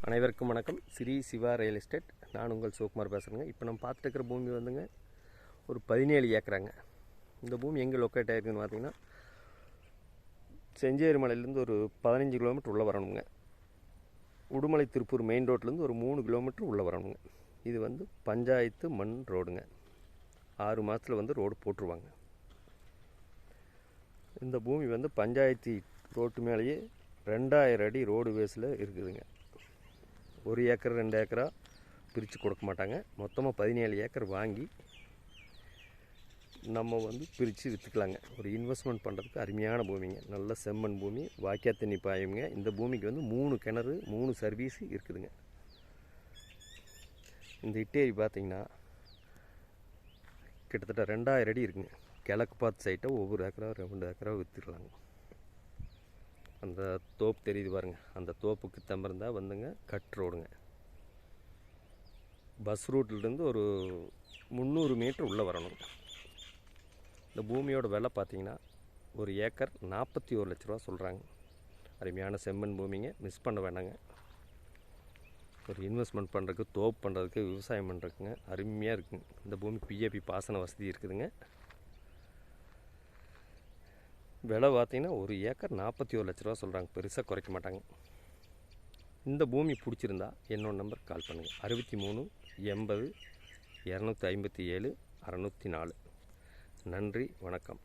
அனைவருக்கும் வணக்கம். Sri Siva real estate. நான் உங்கள் சிவகுமார் பேசுகிறேங்க. இப்போ நம்ம பார்த்துட்டு இருக்கிற பூமி வந்துங்க ஒரு 17 ஏக்கராங்க. இந்த பூமி எங்கே லொக்கேட் ஆகிருக்குன்னு பார்த்தீங்கன்னா, செஞ்சேரி மலையிலேருந்து ஒரு 15 கிலோமீட்டர் உள்ளே வரணுங்க. உடுமலை திருப்பூர் மெயின் ரோட்லேருந்து ஒரு 3 கிலோமீட்டர் உள்ளே வரணுங்க. இது வந்து பஞ்சாயத்து மண் ரோடுங்க. 6 மாதத்தில் வந்து ரோடு போட்டுருவாங்க. இந்த பூமி வந்து பஞ்சாயத்து ரோட்டு மேலேயே 2000 அடி ரோடு பேஸில் இருக்குதுங்க. 1 ஏக்கர் 2 ஏக்கரா பிரித்து கொடுக்க மாட்டாங்க. மொத்தமாக 17 ஏக்கர் வாங்கி நம்ம வந்து பிரித்து விற்றுக்கலாங்க. ஒரு இன்வெஸ்ட்மெண்ட் பண்ணுறதுக்கு அருமையான பூமிங்க. நல்ல செம்மண் பூமி, வாய்க்கா தண்ணி பாயுங்க. இந்த பூமிக்கு வந்து 3 கிணறு 3 சர்வீஸ் இருக்குதுங்க. இந்த இட்டேரி பார்த்திங்கன்னா கிட்டத்தட்ட 2000 அடி இருக்குங்க. கிழக்கு பார்த்து சைட்டை ஒவ்வொரு ஏக்கரா 2 ஏக்கரா விற்றுக்கலாங்க. அந்த தோப்பு தெரியுது பாருங்கள், அந்த தோப்புக்கு தம்பிருந்தால் வந்துங்க கட் ரோடுங்க. பஸ் ரூட்லேருந்து ஒரு 300 மீட்டர் உள்ளே வரணும். இந்த பூமியோட விலை பார்த்திங்கன்னா ஒரு ஏக்கர் 41 லட்ச ரூபா சொல்கிறாங்க. அருமையான செம்மண் பூமிங்க, மிஸ் பண்ண வேண்டாங்க. ஒரு இன்வெஸ்ட்மெண்ட் பண்ணுறதுக்கு, தோப்பு பண்ணுறதுக்கு, விவசாயம் பண்ணுறதுக்குங்க அருமையாக இருக்குங்க. இந்த பூமி பிஏபி பாசன வசதி இருக்குதுங்க. விலை பார்த்திங்கன்னா ஒரு ஏக்கர் 41 லட்ச ரூபா சொல்கிறாங்க. பெருசாக குறைக்க மாட்டாங்க. இந்த பூமி பிடிச்சிருந்தா என்னோட நம்பர் கால் பண்ணுங்கள். 63 80 257 604. நன்றி, வணக்கம்.